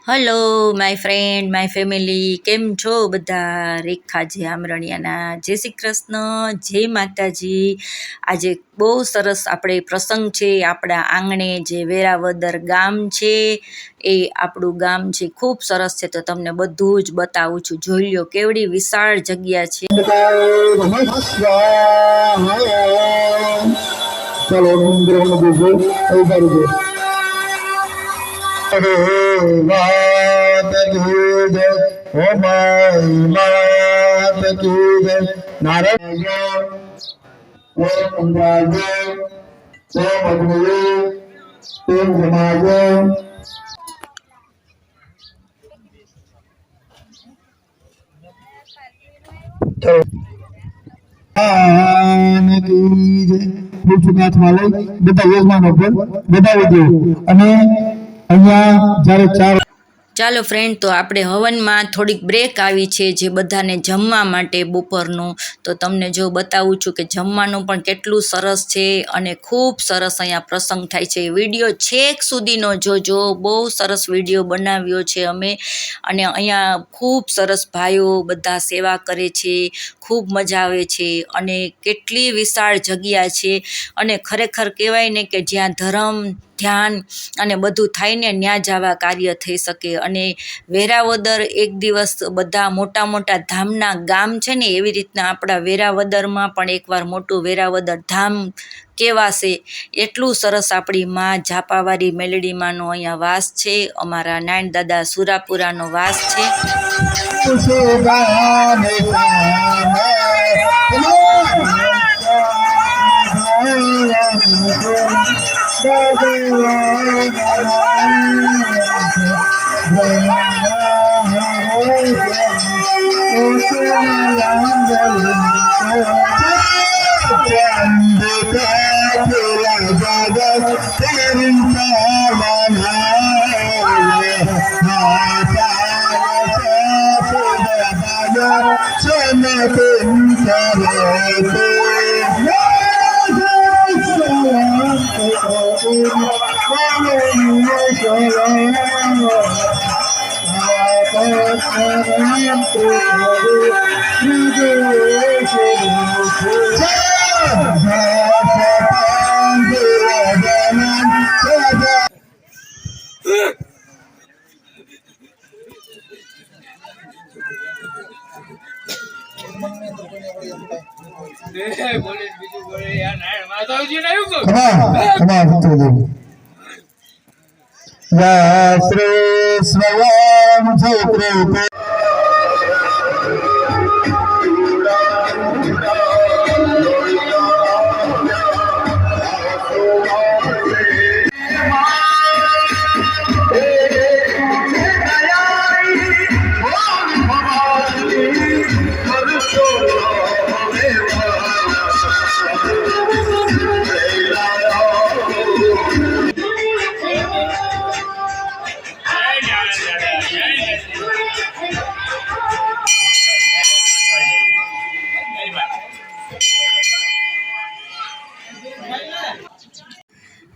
Hello my friend my family, કેમ છો બધા? રેખાજી આમરણિયાના જય શ્રી કૃષ્ણ, જય માતાજી. આજે બહુ સરસ આપણે પ્રસંગ છે. આપણા આંગણે જે વેરાવદર ગામ છે એ આપણું ગામ છે, ખૂબ સરસ છે. તો તમને બધું જ બતાવું છું. જોઈ લો કેવડી વિશાળ જગ્યા છે. બધા યજમાનો પર બતાવી દો અને અહીંયા જ્યારે ચાર. ચાલો ફ્રેન્ડ, તો આપણે હવનમાં થોડીક બ્રેક આવી છે જે બધાને જમવા માટે બપોરનું. તો તમને જો બતાવું છું કે જમવાનું પણ કેટલું સરસ છે અને ખૂબ સરસ અહીંયા પ્રસંગ થાય છે. વિડીયો છેક સુધીનો જોજો, બહુ સરસ વિડીયો બનાવ્યો છે અમે. અને અહીંયા ખૂબ સરસ ભાઈઓ બધા સેવા કરે છે, ખૂબ મજા આવે છે અને કેટલી વિશાળ જગ્યા છે. અને ખરેખર કહેવાય ને કે જ્યાં ધર્મ ધ્યાન અને બધું થઈને ત્યાં જ આવા કાર્ય થઈ શકે. અને વેરાવદર એક દિવસ બધા મોટા મોટા ધામના ગામ છે ને, એવી રીતના આપણા વેરાવદરમાં પણ એકવાર મોટું વેરાવદર ધામ કહેવાશે. એટલું સરસ આપણી માં ઝાપાવાળી મેલડીમાંનો અહીંયા વાસ છે, અમારા નાયણ દાદા સુરાપુરાનો વાસ છે. શ્રી સ્વયં ચૈત્ર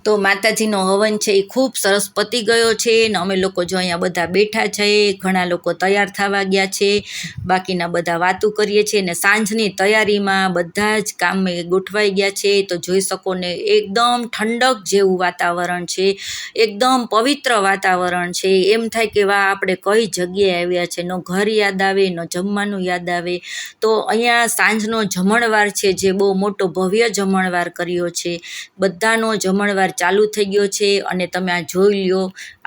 તો માતાજીનો હવન છે એ ખૂબ સરસ પતી ગયો છે ને અમે લોકો જો અહીંયા બધા બેઠા છે. ઘણા લોકો તૈયાર થવા ગયા છે, બાકીના બધા વાતું કરીએ છીએ ને સાંજની તૈયારીમાં બધા જ કામ ગોઠવાઈ ગયા છે. તો જોઈ શકો ને એકદમ ઠંડક જેવું વાતાવરણ છે, એકદમ પવિત્ર વાતાવરણ છે. એમ થાય કે વાહ, આપણે કઈ જગ્યાએ આવ્યા છે. નો ઘર યાદ આવે, નો જમવાનું યાદ આવે. તો અહીંયા સાંજનો જમણવાર છે જે બહુ મોટો ભવ્ય જમણવાર કર્યો છે. બધાનો જમણવાર ચાલુ થઈ ગયો છે અને તમે આ જોઈ લ્યો,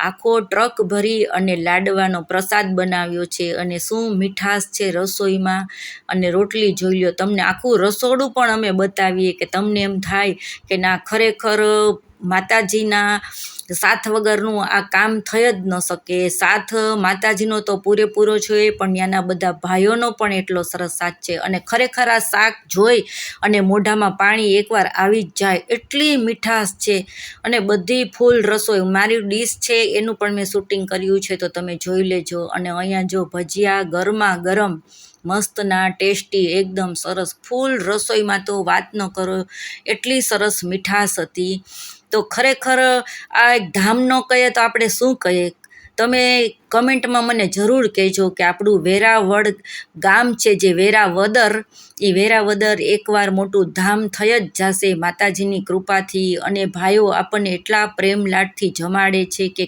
આખો ટ્રક ભરી અને લાડવાનો પ્રસાદ બનાવ્યો છે. અને શું મીઠાશ છે રસોઈમાં, અને રોટલી જોઈ લ્યો. તમને આખું રસોડું પણ અમે બતાવીએ કે તમને એમ થાય કે ના, ખરેખર માતાજીના સાથ વગરનું આ કામ થઈ જ ન શકે. સાથ માતાજીનો તો પૂરેપૂરો છે, પણ ત્યાંના બધા ભાઈઓનો પણ એટલો સરસ સાથ છે. અને ખરેખર આ શાક જોઈ અને મોઢામાં પાણી એકવાર આવી જ જાય, એટલી મીઠાશ છે. અને બધી ફૂલ રસોઈ, મારી ડીશ છે એનું પણ મેં શૂટિંગ કર્યું છે, તો તમે જોઈ લેજો. અને અહીંયા જો ભજીયા ગરમા ગરમ, મસ્તના ટેસ્ટી, એકદમ સરસ ફૂલ રસોઈમાં તો વાત ન કરો, એટલી સરસ મીઠાશ હતી. તો ખરેખર આ એક ધામ ન કહીએ તો આપણે શું કહીએ, તમે કમેન્ટમાં મને જરૂર કહેજો કે આપણું વેરાવળ ગામ છે જે વેરાવદર, એ વેરાવદર એકવાર મોટું ધામ થઈ જ જશે માતાજીની કૃપાથી. અને ભાઈઓ આપણને એટલા પ્રેમ લાડથી જમાડે છે કે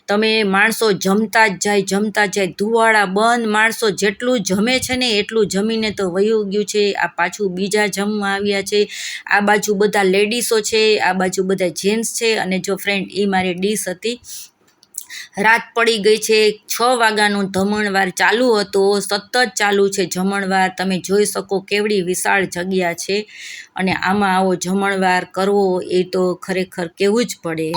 તમે માણસો જમતા જ જાય. ધુવાડા બંધ, માણસો જેટલું જમે છે ને એટલું જમીને તો વયું ગયું છે. આ પાછું બીજા જમવા આવ્યા છે. આ બાજુ બધા લેડીસો છે, આ બાજુ બધા જેન્ટ્સ છે. અને જો ફ્રેન્ડ, એ મારી ડીશ હતી. રાત પડી ગઈ છે, 6 વાગ્યાનું જમણવાર ચાલુ હતો, સતત ચાલુ છે જમણવાર. તમે જોઈ શકો કેવડી વિશાળ જગ્યા છે. અને આમાં આવો જમણવાર કરવો એ તો ખરેખર કહેવું જ પડે.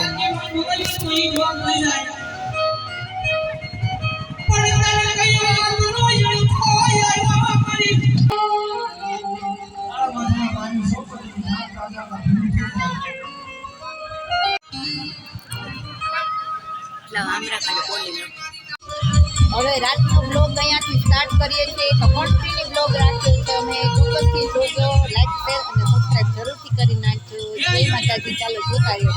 હવે રાતનો બ્લોગ અહીંયાથી સ્ટાર્ટ કરીએ છીએ. તો કન્ટિન્યુ બ્લોગ રાખીએ છીએ અમે. ચોક્કસથી જોજો, લાઈક, શેર અને સબસ્ક્રાઈબ જરૂરથી કરી નાખજો. જય માતાજી. ચાલો જોતા રહ્યો.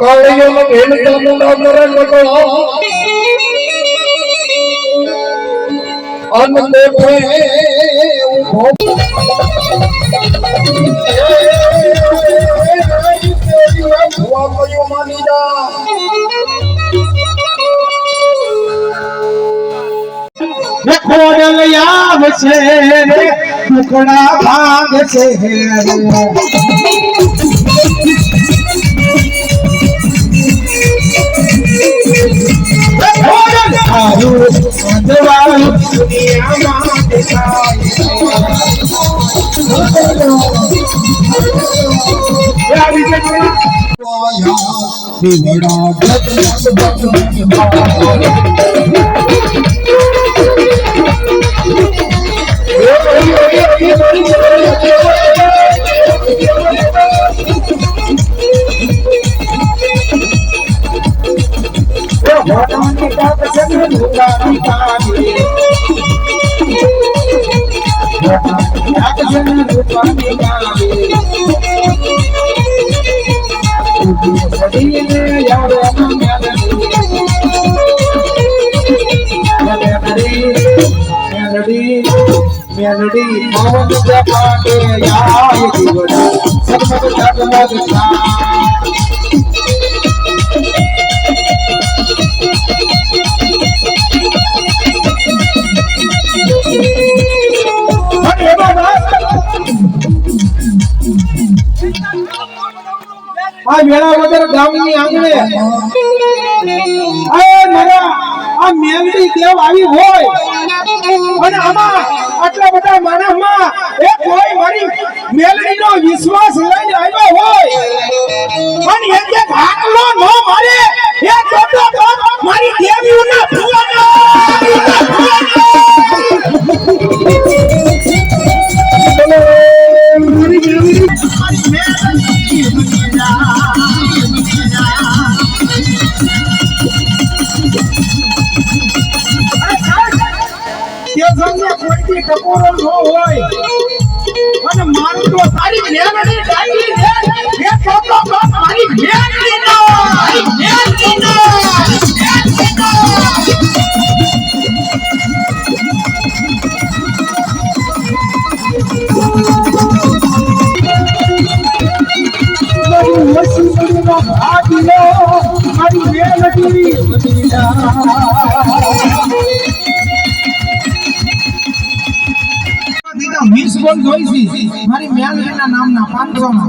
કાળિયામાં ભેલ ચામુંડા કરે લગો અન દેખે ઉભો ભુવા કયો માની જા ખોડલ યાવ છે ટુકડા ભાગ છે मेलडी पवन जपाटे याय जीवना सब जगमग આ વેળાવદર ગામની આંગણે આ મારા આ મેલડી દેવ આવી હોય અને આમાં આટલા બધા માણસમાં એ કોઈ મારી મેલડીનો વિશ્વાસ લઈને આવ્યો હોય અને એક એક હાકલો ન મારે એ તો મારી દેવીઓના ભુવાનો મારી મેલડી કોઈ ટકોરો ન હોય અને મારું તો તારી મેલડી ડાકી છે એ તો મારી મેલડી નો મારી મેલડી મિસ બોલ જોઈસી મારી મેલડીના નામના 500 ને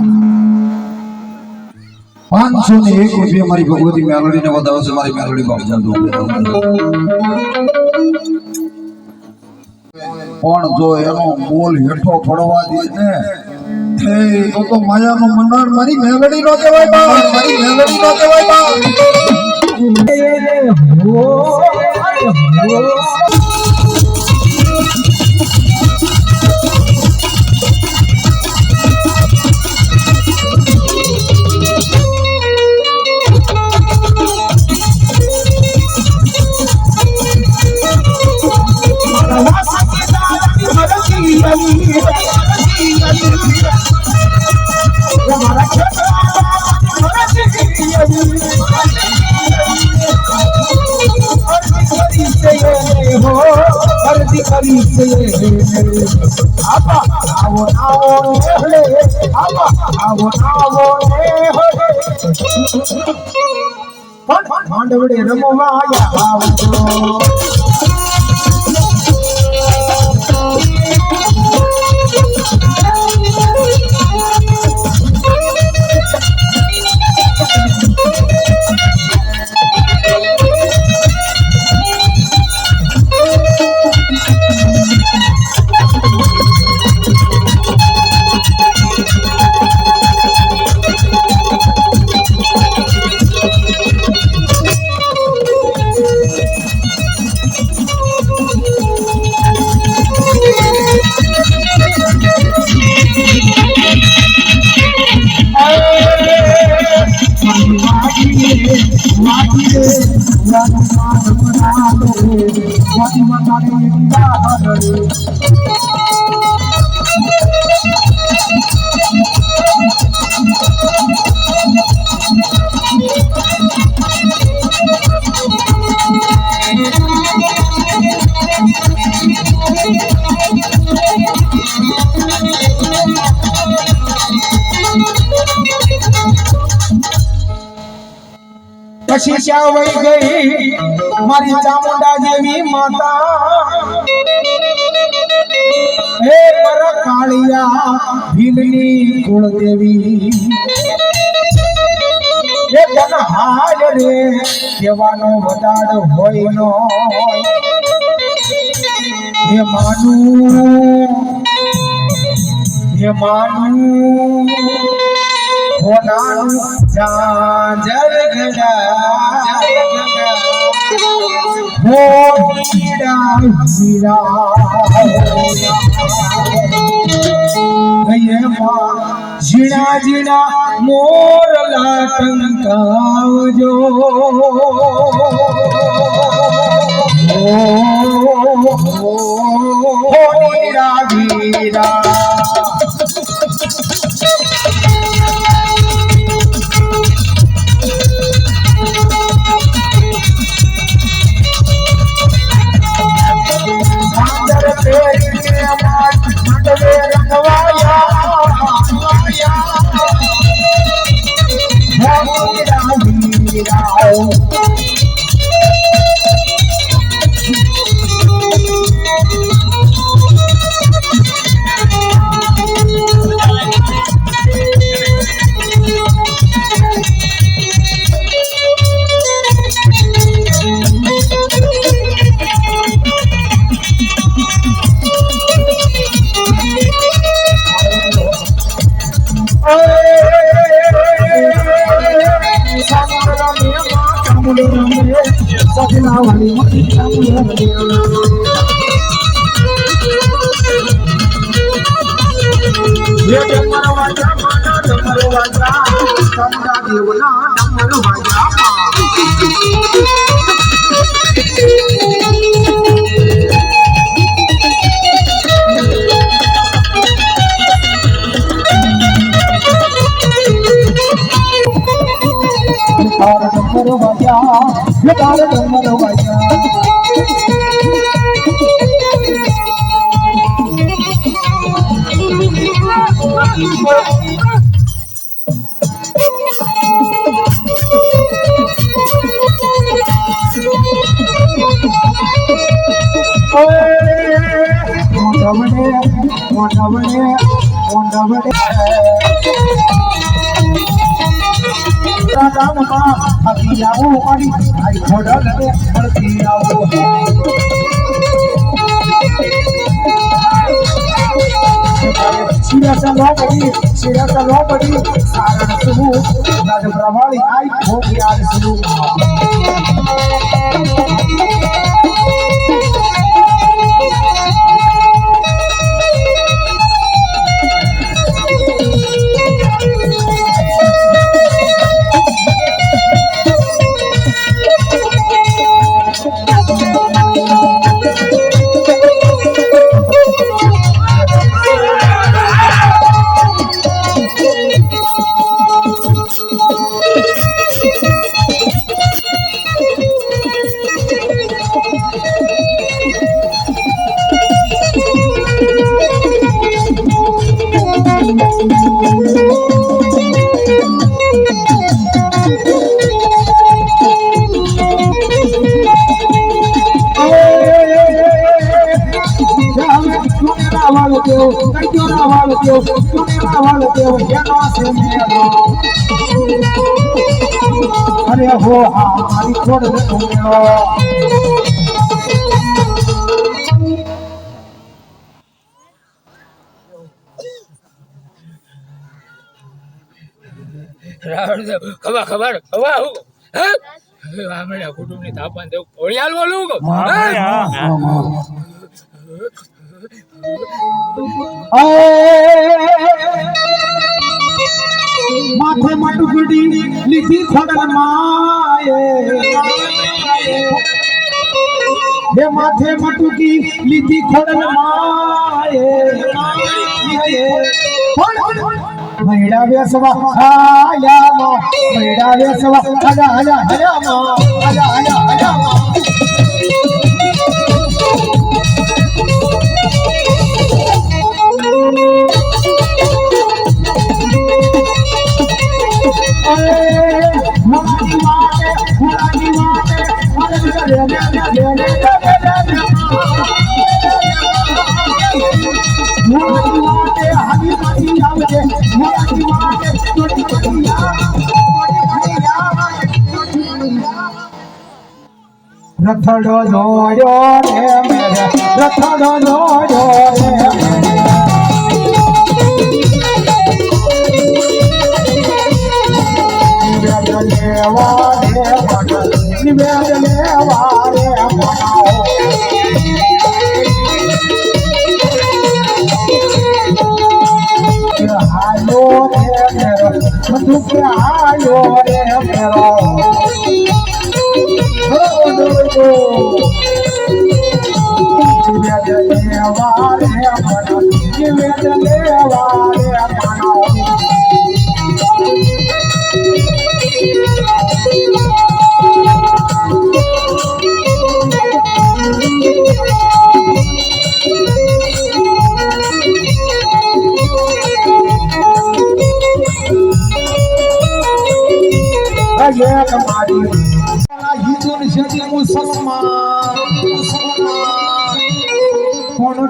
1 રૂપિયા મારી ભગવતી મેલડીને વધાવે છે. મારી મેલડી બાપજાન દો પણ જો એનો બોલ હેઠો પડવા દે ને તો માયાનો મનાર મારી મેલડી નો કહેવાય બા, મારી મેલડી નો કહેવાય બા. હો અરજી કરી છે આપા આવો આવો રે આપા આવો આવો રે પણ માંડવડે રમવા આયા આવજો પછી ક્યાં વહી ગઈ મારી ચામુંડા જેવી માતા હે પર કાળિયા ભીલની કુળદેવી એ જન હાલ રે કેવાનો વદાડ હોય નો હે માનું હોનાનું જાજર ગડા હો હીરા ઝીણા ઝીણા મોરલા ટંકાવજો હો હીરા વીરા દેવ કંજોરા વાળ દેવ ચુનેરા વાળ દેવ એનો છે મેળો અરે હો હા મારી છોડ દે મેળો ખબર ખબર ખબર હે આમળા કુટુંબની થાપણ દેવ ઓળિયાલ બોલું કો માથે માટુકડી લીધી ખોડલ માએ હે માથે માટુકી લીધી ખોડલ માએ મૈડા વેસવા આયામાં મૈડા વેસવા આજા આજા આજામાં આજા આજા આજામાં રથડો જોયો રે મેરે રથડો જોયો રે લેવા રે નિવેદ લેવા રે હાલો રે મેરો બધું કે હાલો રે મેરો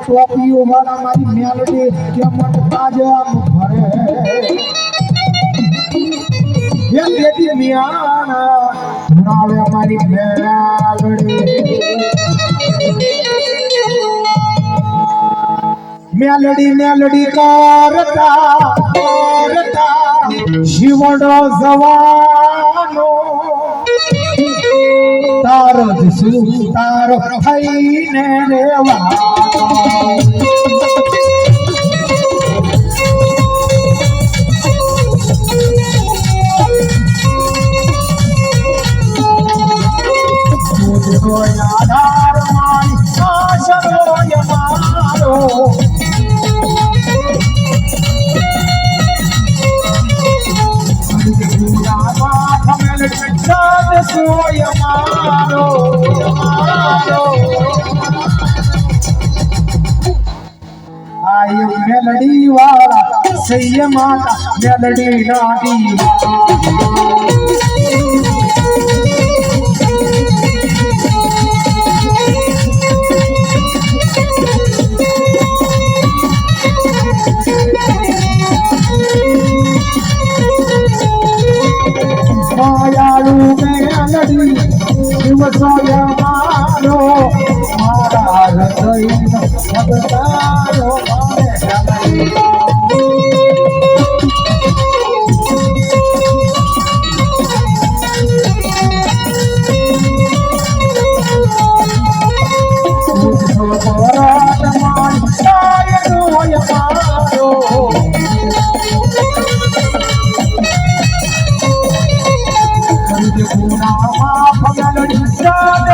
ટોપીઓ વાળા મારી મેલડી કેમ તાજા ભરે એ બેટી મિયાણા ધુણાવે મારી મેલડી મેલડી કરતા શિવડો જવાનો તારો દિશુ તારો થઈને રેવા આધાર મારી આશરો મારો સોય મારો આય મેલડી વાળા સૈય માતા મેલડી નાડી માયાળુ મેલડી દિવસોય મારો મારા હૃદયનો ભગતારો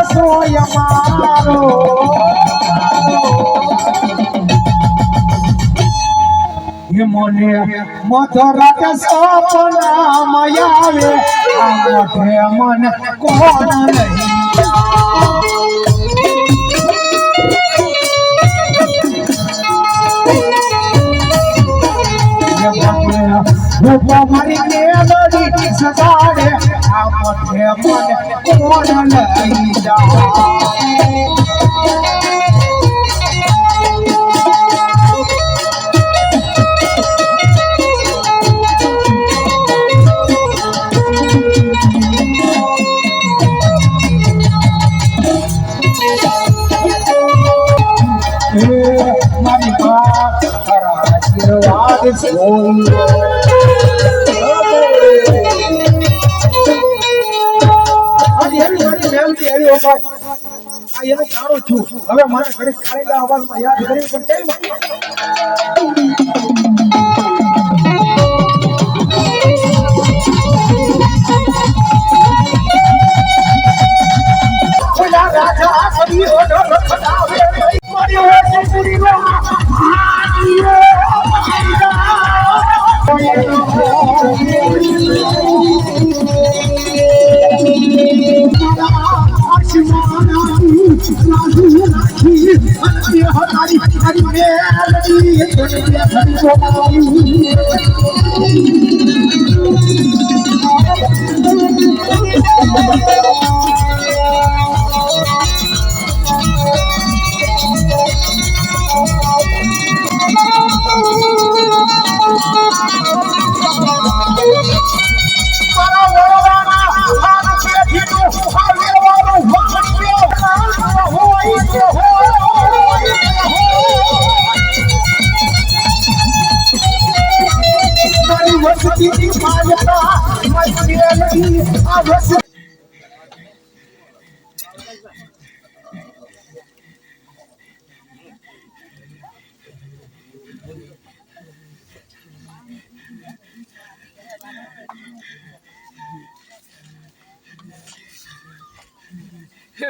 સોય મારો મને મધરાત સપના મયાવે આ મોઢે મન કોણ નહીં મારી મેલડી સગાડે આ મોઢે મન કોણ લઈ જા છે. હવે મારે ઘડી કાળીના અવાજમાં યાદ કરી પણ કેમ રાજા સદીઓ રખડાવે મારી ઓછી પૂરી નો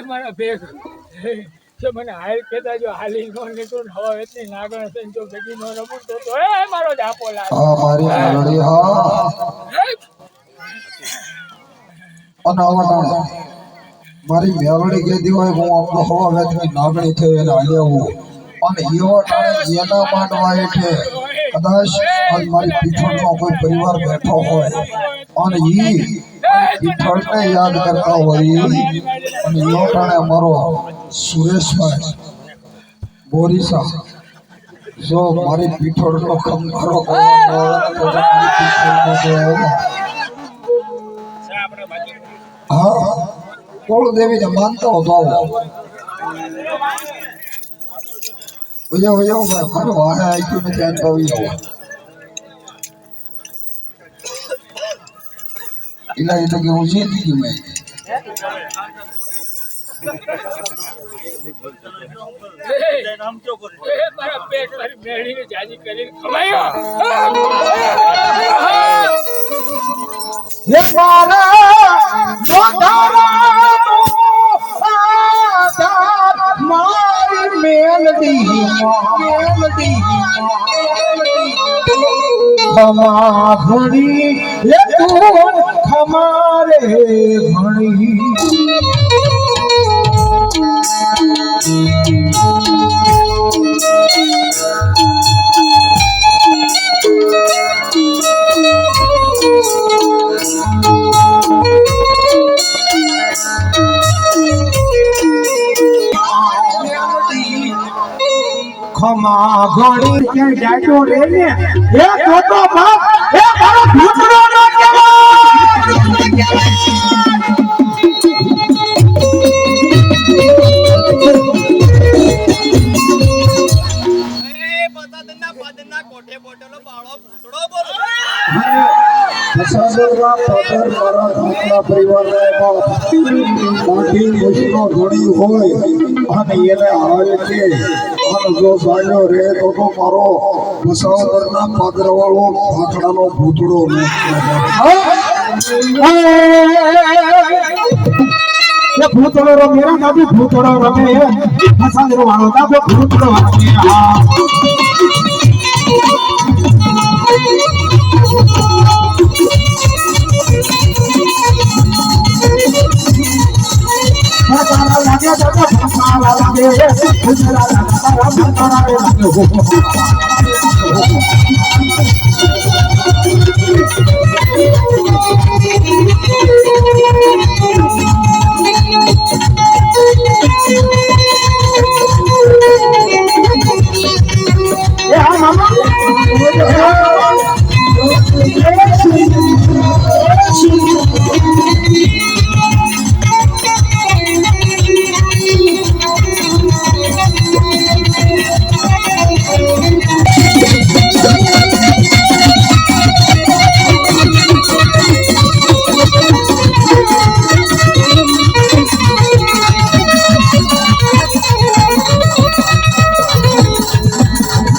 મારા ભેગ જો મને હાલ કહેતા જો હાલી નો નીકળું હવા એટલી નાગણ છે જો ભેગી નો રમું તો એ મારો જાપો લાગે મારી આલડી હા અનાવરણ મારી મેવડી કહેતી હોય હું આપણો હવા વેતની નાગણી થઈ એને હાલ્યા અને એવો ટાણે એના માંડવા હેઠે કદાચ આજ મારી પીઠળનો કોઈ પરિવાર બેઠો હોય અને ઈ પીઠળને યાદ કરતા હોય અને એવો ટાણે અમારો સુરેશભાઈ બોરીસા જો મારી પીઠળનો ખંભારો કરવાનો હોય તો મારી પીઠળનો હા કોળ દેવીને માનતો હતો ભાઈ મારો વાહે આઈક્યુ ને ધ્યાન પાવી આવો ઇલાही તો કે હું જીતી ગયું મેં મારા પેટ મારી મેળીને જાજી કરીને ખવાયો હે મારા જોધારાનો આધાર મારી મેલડી ખમા ઘણી લે તું ખમારે ઘણી ખમા ઘણી ક્યાં જાજો રે ને હે તો બાપ હે મારો ભૂતરો નો હોય અને એને હાલ કે જો સાયો રે તો મારો ભસાવદરના પાદરવાળો ભાખડાનો ભૂતડો ભૂતડો રમે દાદુ ભૂતડો રમે ભસાવદર વાળો દાદુ ભૂતડો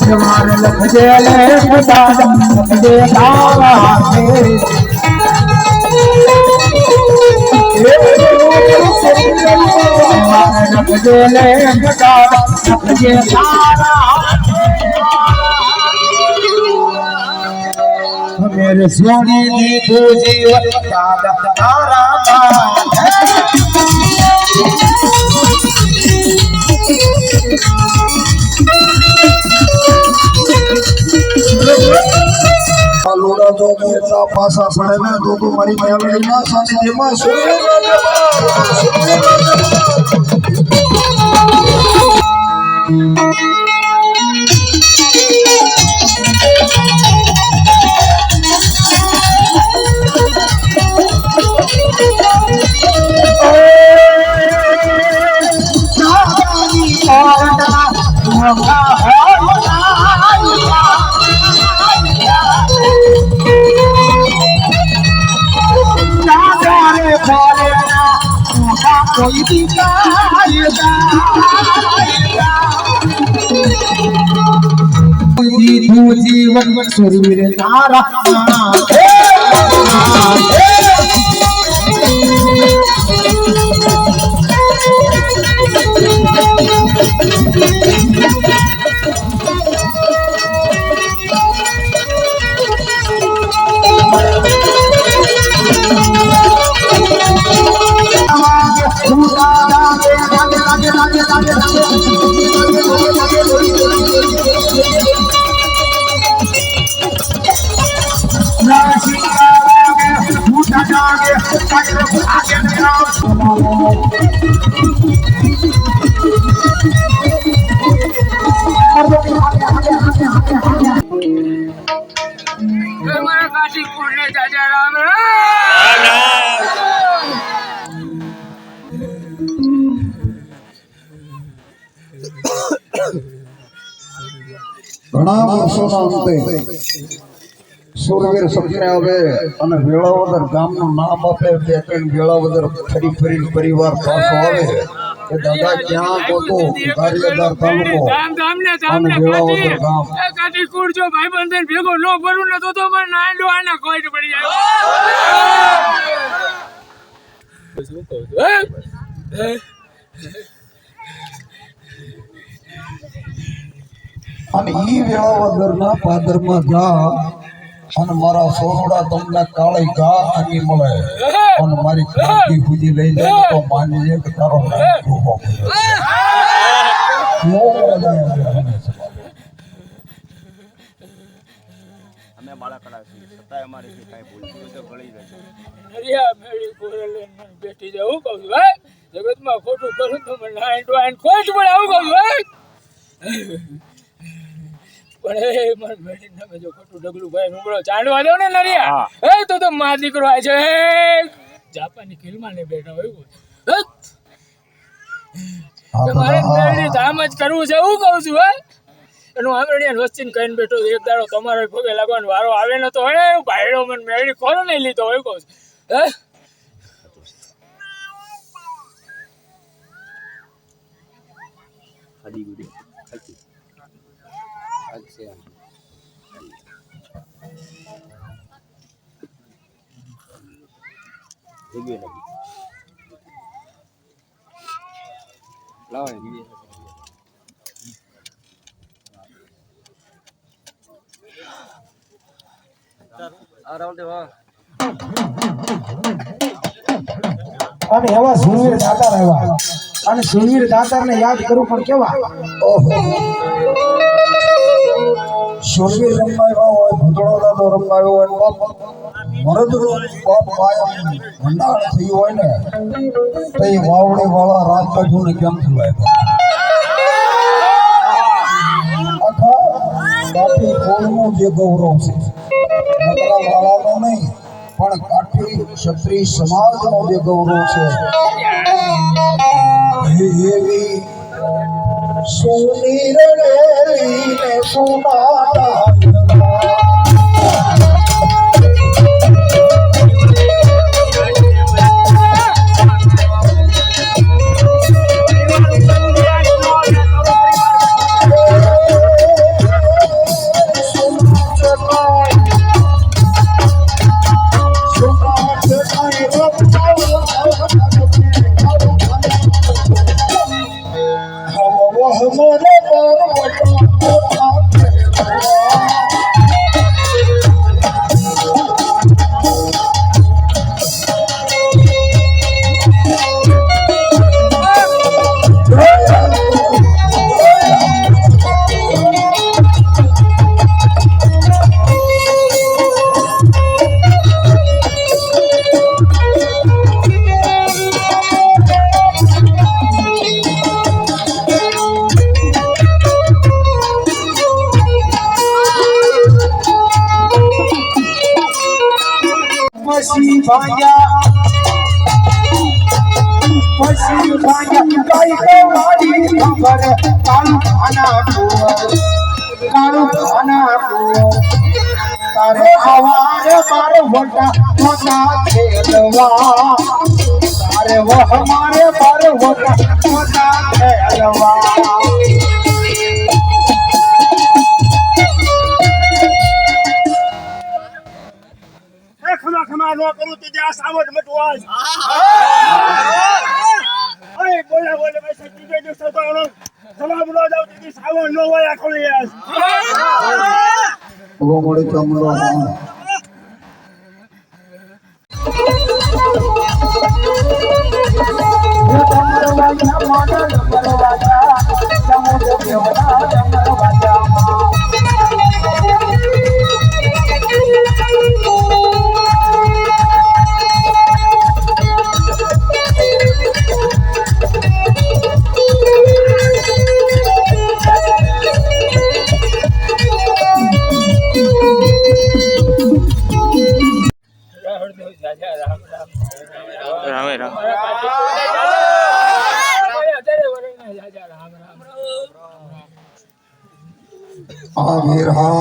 જવાર લખજે લે દાદા લખજે તારા મેરે લખજે લે દાદા લખજે તારા मेरे सोनी दी जीवन दादा तारा લોડા જો એટલા પાસા પડે ને તો મારી મેલડી ના સાનિધ્યમાં कोई भी जीवन शरीर तारा મારા કાશીપુર ને જાજા રામ રામ ઘણા વર્ષોના અંતે સુરવીર સપને આવે અને વેળાવદર ગામનું નામ આપે બે ત્રણ વેળાવદર ફરી ફરી પરિવાર પાછો આવે કે દાદા ક્યાં ગોતો કાર્યદાર તાલુકો અને વેળાવદર ગામ કાશીપુર જો ભાઈબંધન ભેગો ન ભરું ને તો મને નાંડો આના કોઈ પડી જાય શું કહું અને ઈ વેળાવદરના પાદરમાં જા અને મારા સોરડા તમને કાળી ગા આની મળે અને મારી ક્રાંતિ સુધી લઈ જાય તો માનજે કે તારો નામ ઉભો અમે બાળા કડાવી છતાંય અમારી કાંઈ ભૂલ તો ગળી જાય નરિયા મેળી કોરેલે મને બેઠી જાય હું કહું છું હે જગતમાં ખોટું કરું તો મને નાઈન ખોટ પડે આવું કહું છું હે પણ એ મને મેળી નામે જો ખોટું ડગલું ભાઈ નુંગળો ચાંડવા દો ને નરિયા હે તો માર દીકરો આ છે જાપાની ફિલ્મમાં ને બેઠો હોય મારે મેળી ધામ જ કરવું છે હું કહું છું હે એનું આમરણિયા વસ્તીને કહીને બેઠો એક દાડો તમારો પગે લાગવાનો વારો આવે ને તો હે ભાઈડો મને મેળી ખોરો નહીં લીધો હોય કહું છું હે આડી ગુડી અચ્છા લગી લાવો ને આ રાઉન્ડ દેવા અને એવા સુરવીર દાતાર આવ્યા અને સુરવીર દાતારને યાદ કરું પણ કેવા ઓહો સુરવીર રમાયો હોય ભૂતળો દાદો રમાયો હોય બાપ મરદરૂપ બાપ માયા ભંડાર થયું હોય ને તો એ વાવડી વાળા રાત કાઢું ને કેમ થવાય આખા કાઠી કોળનું જે ગૌરવ છે નકરા વાળાનો નહીં પણ કાઠી ક્ષત્રિય સમાજનો જે ગૌરવ છે એવી સોની રડેલી ને સોનાટા ભાંગ્યા પછી ભાંગ્યા કઈ તો મારી ખબર કાળું ખાના તારે આવારે મારે વટા મોટા ખેલવા તારે વહ મારે મારે વટા મોટા ખેલવા ખમા ન કરું તો ત્યાં સાવટ મટવાય અરે બોલે ભાઈ સચ્ચી જે સતાનો ખમા બોલો જાવ તો સાવટ ન હોય આખો યાર वो मोड़े चमड़ो हाँ वीर हाँ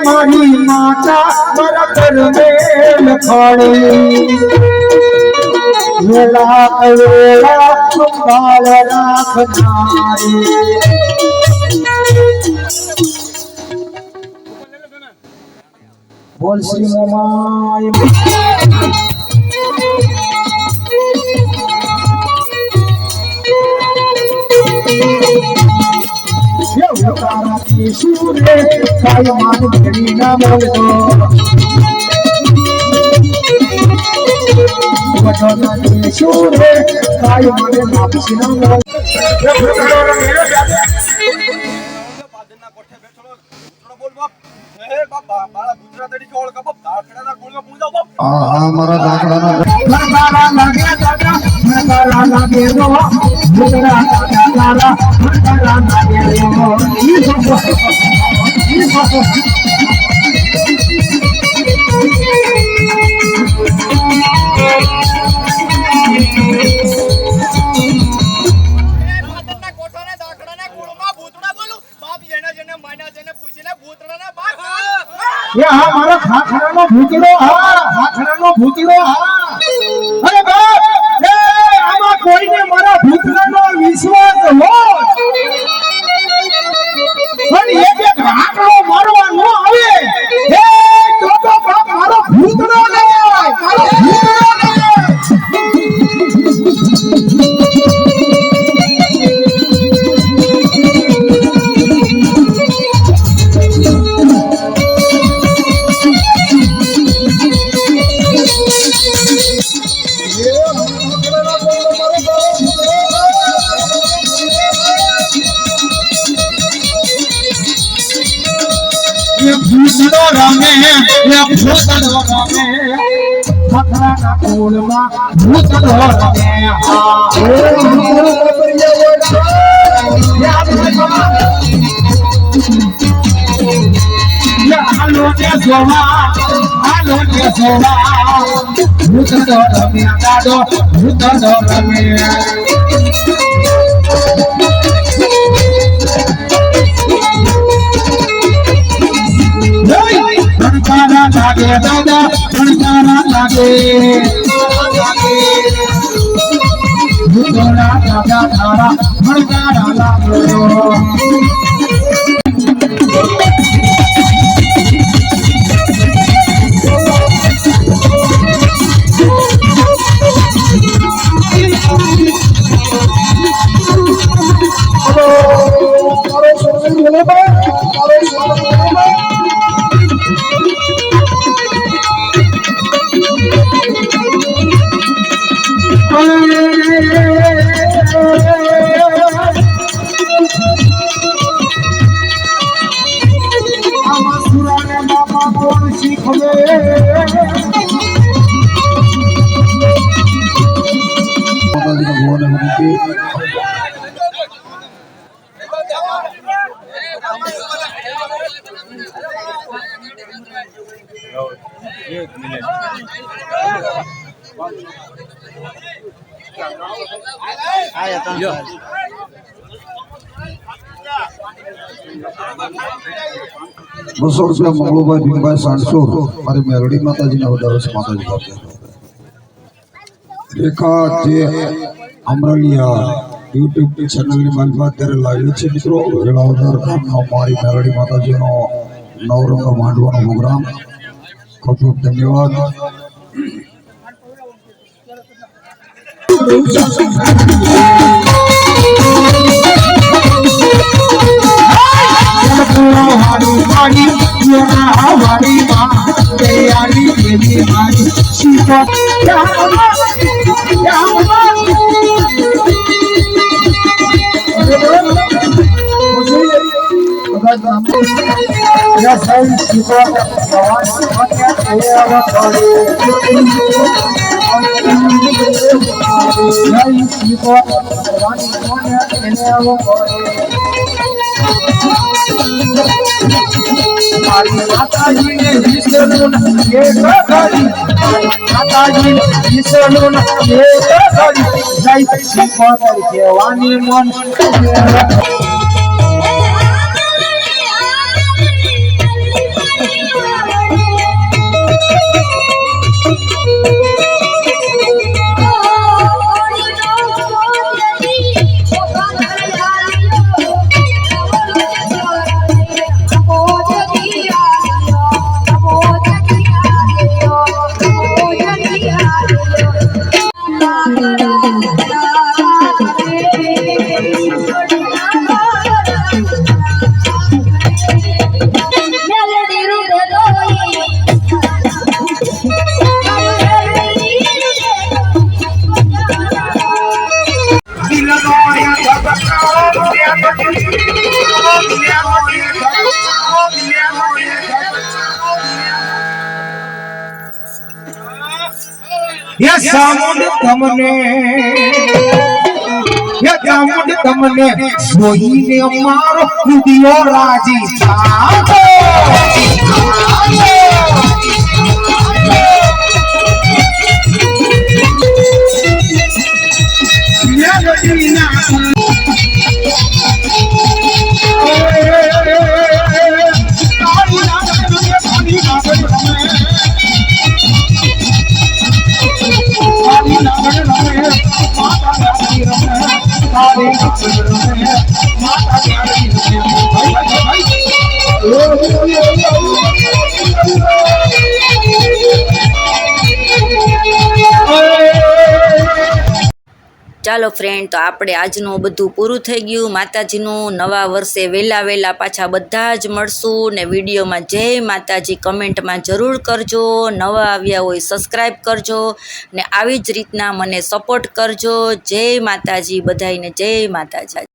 मारी माता बरकर मेल खाड़ी वेला वेला संभाल राखनारी बोल श्री मोमाय तारा की सूरे काय मान घड़ी ना बोल दो वचन की सूरे काय मान वापस ना बोल પાદરના કોઠે બેઠો થોડો બોલ બાપ એ બાપ મારા ગુજરાતડી કોળ કા બાપ દાખડાના કોળમાં પૂજાવ બાપ हाँ हाँ मारा दाखड़ा ना तारा लागे दादा तारा लागे रो मुदरा तारा तारा लागे रो ये हाँ मारा खाखरानो भूतड़ो हाँ अरे बाप ए आमा कोઈને મારા ભૂતડાનો વિશ્વાસ હોય પણ એક એક આંકડો મારવા ન આવે એ તો બાપ મારો ભૂતડો ભૂતડો રમે ખખરાના કોળમાં ભૂતડો રમે હાલો ને જોવા ભૂતડો રમે દાદો ભૂતડો રમે ભણકારા લાગે દાદા ભણકારા લાગે ભૂતોડા દાદા તારા ભણકારા લાગે શીખવે માતાજીના ભુવને વિનંતી. ₹200 મંગળુભાઈ ભીમભાઈ સાણસુર મારી મેલડી માતાજીને વધારે છે. માતાજી પાસે રેખા જે અમરલિયા યુટ્યુબ ચેનલની માલમાં અત્યારે લાવ્યું છે મિત્રો. વેળાવદર ગામનો મારી મેલડી માતાજીનો નવરંગ માંડવાનો પ્રોગ્રામ. ખૂબ ખૂબ ધન્યવાદ. હારી મારી યોના હારી માં તૈયારી દેવી મારી શીખો માતાજીને વિસરું એક ઘડી માતાજીને વિસરું એક ઘડી જય શીખોતર કહેવાની મન તમને જોઈને અમારો હૃદય રાજી થાતો ચાલો ફ્રેન્ડ, તો આપણે આજનું બધું પૂરું થઈ ગયું. માતાજીનું નવા વર્ષે વહેલા પાછા બધા જ મળશું ને વિડીયોમાં જય માતાજી કમેન્ટમાં જરૂર કરજો. નવા આવ્યા હોય સબસ્ક્રાઈબ કરજો ને આવી જ રીતના મને સપોર્ટ કરજો. જય માતાજી બધાઈને, જય માતાજી.